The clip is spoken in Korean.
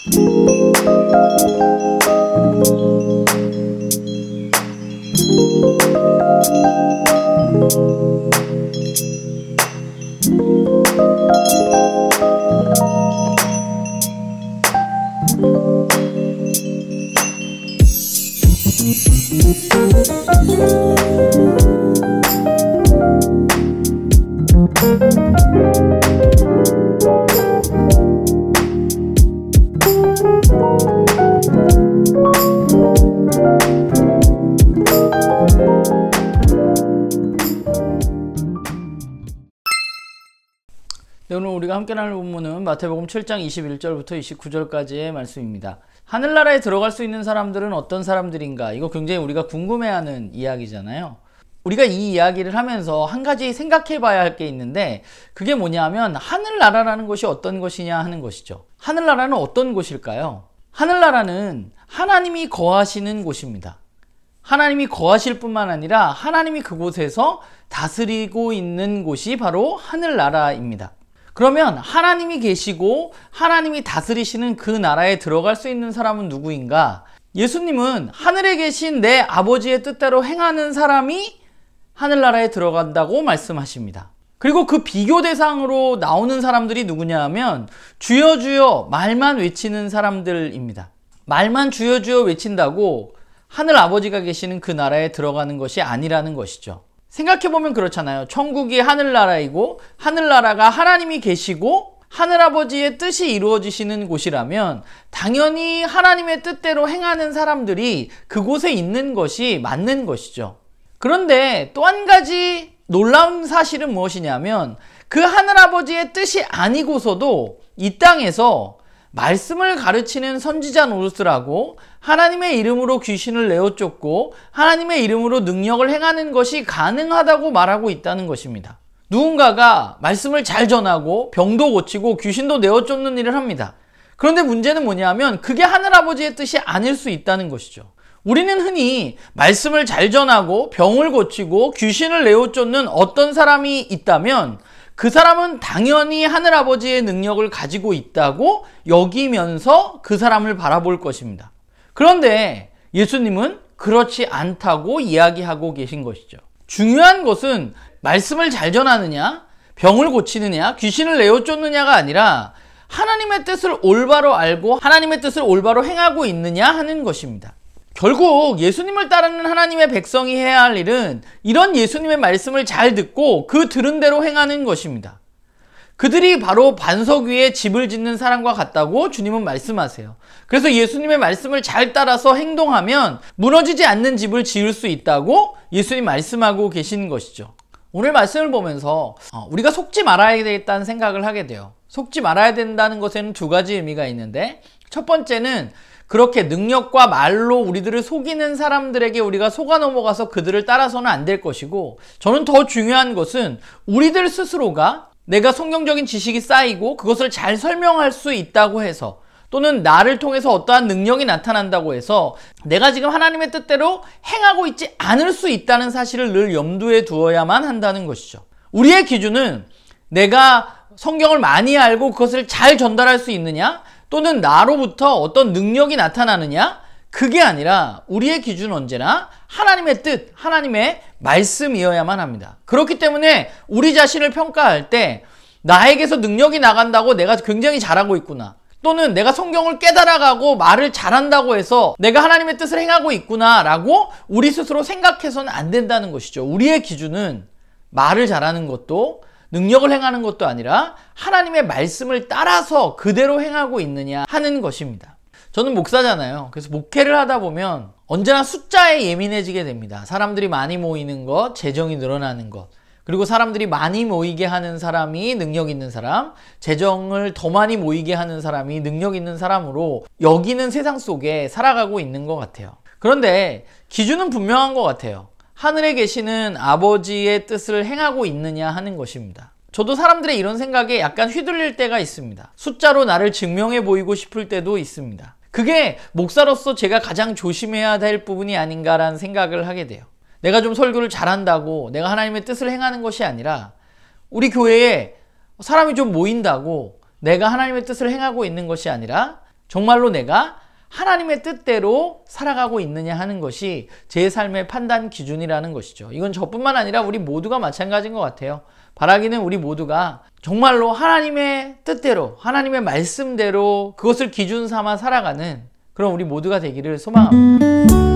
네, 오늘 우리가 함께 나눌 본문은 마태복음 7장 21절부터 29절까지의 말씀입니다. 하늘나라에 들어갈 수 있는 사람들은 어떤 사람들인가? 이거 굉장히 우리가 궁금해하는 이야기잖아요. 우리가 이 이야기를 하면서 한 가지 생각해 봐야 할 게 있는데, 그게 뭐냐면 하늘나라라는 것이 어떤 것이냐 하는 것이죠. 하늘나라는 어떤 곳일까요? 하늘나라는 하나님이 거하시는 곳입니다. 하나님이 거하실 뿐만 아니라 하나님이 그곳에서 다스리고 있는 곳이 바로 하늘나라입니다. 그러면 하나님이 계시고 하나님이 다스리시는 그 나라에 들어갈 수 있는 사람은 누구인가? 예수님은 하늘에 계신 내 아버지의 뜻대로 행하는 사람이 하늘나라에 들어간다고 말씀하십니다. 그리고 그 비교 대상으로 나오는 사람들이 누구냐 하면 주여 주여 말만 외치는 사람들입니다. 말만 주여 주여 외친다고 하늘 아버지가 계시는 그 나라에 들어가는 것이 아니라는 것이죠. 생각해보면 그렇잖아요. 천국이 하늘나라이고 하늘나라가 하나님이 계시고 하늘아버지의 뜻이 이루어지시는 곳이라면 당연히 하나님의 뜻대로 행하는 사람들이 그곳에 있는 것이 맞는 것이죠. 그런데 또 한 가지 놀라운 사실은 무엇이냐면 그 하늘아버지의 뜻이 아니고서도 이 땅에서 말씀을 가르치는 선지자 노릇을 하고 하나님의 이름으로 귀신을 내어쫓고 하나님의 이름으로 능력을 행하는 것이 가능하다고 말하고 있다는 것입니다. 누군가가 말씀을 잘 전하고 병도 고치고 귀신도 내어쫓는 일을 합니다. 그런데 문제는 뭐냐면 그게 하늘아버지의 뜻이 아닐 수 있다는 것이죠. 우리는 흔히 말씀을 잘 전하고 병을 고치고 귀신을 내어쫓는 어떤 사람이 있다면 그 사람은 당연히 하늘아버지의 능력을 가지고 있다고 여기면서 그 사람을 바라볼 것입니다. 그런데 예수님은 그렇지 않다고 이야기하고 계신 것이죠. 중요한 것은 말씀을 잘 전하느냐, 병을 고치느냐, 귀신을 내어쫓느냐가 아니라 하나님의 뜻을 올바로 알고 하나님의 뜻을 올바로 행하고 있느냐 하는 것입니다. 결국 예수님을 따르는 하나님의 백성이 해야 할 일은 이런 예수님의 말씀을 잘 듣고 그 들은 대로 행하는 것입니다. 그들이 바로 반석 위에 집을 짓는 사람과 같다고 주님은 말씀하세요. 그래서 예수님의 말씀을 잘 따라서 행동하면 무너지지 않는 집을 지을 수 있다고 예수님 말씀하고 계신 것이죠. 오늘 말씀을 보면서 우리가 속지 말아야 되겠다는 생각을 하게 돼요. 속지 말아야 된다는 것에는 두 가지 의미가 있는데, 첫 번째는 그렇게 능력과 말로 우리들을 속이는 사람들에게 우리가 속아 넘어가서 그들을 따라서는 안 될 것이고, 저는 더 중요한 것은 우리들 스스로가 내가 성경적인 지식이 쌓이고 그것을 잘 설명할 수 있다고 해서, 또는 나를 통해서 어떠한 능력이 나타난다고 해서 내가 지금 하나님의 뜻대로 행하고 있지 않을 수 있다는 사실을 늘 염두에 두어야만 한다는 것이죠. 우리의 기준은 내가 성경을 많이 알고 그것을 잘 전달할 수 있느냐, 또는 나로부터 어떤 능력이 나타나느냐, 그게 아니라 우리의 기준은 언제나 하나님의 뜻, 하나님의 말씀이어야만 합니다. 그렇기 때문에 우리 자신을 평가할 때 나에게서 능력이 나간다고 내가 굉장히 잘하고 있구나, 또는 내가 성경을 깨달아가고 말을 잘한다고 해서 내가 하나님의 뜻을 행하고 있구나 라고 우리 스스로 생각해서는 안 된다는 것이죠. 우리의 기준은 말을 잘하는 것도 능력을 행하는 것도 아니라 하나님의 말씀을 따라서 그대로 행하고 있느냐 하는 것입니다. 저는 목사잖아요. 그래서 목회를 하다 보면 언제나 숫자에 예민해지게 됩니다. 사람들이 많이 모이는 것, 재정이 늘어나는 것, 그리고 사람들이 많이 모이게 하는 사람이 능력 있는 사람, 재정을 더 많이 모이게 하는 사람이 능력 있는 사람으로 여기는 세상 속에 살아가고 있는 것 같아요. 그런데 기준은 분명한 것 같아요. 하늘에 계시는 아버지의 뜻을 행하고 있느냐 하는 것입니다. 저도 사람들의 이런 생각에 약간 휘둘릴 때가 있습니다. 숫자로 나를 증명해 보이고 싶을 때도 있습니다. 그게 목사로서 제가 가장 조심해야 될 부분이 아닌가라는 생각을 하게 돼요. 내가 좀 설교를 잘한다고 내가 하나님의 뜻을 행하는 것이 아니라 우리 교회에 사람이 좀 모인다고 내가 하나님의 뜻을 행하고 있는 것이 아니라 정말로 내가 하나님의 뜻대로 살아가고 있느냐 하는 것이 제 삶의 판단 기준이라는 것이죠. 이건 저뿐만 아니라 우리 모두가 마찬가지인 것 같아요. 바라기는 우리 모두가 정말로 하나님의 뜻대로, 하나님의 말씀대로 그것을 기준 삼아 살아가는 그런 우리 모두가 되기를 소망합니다.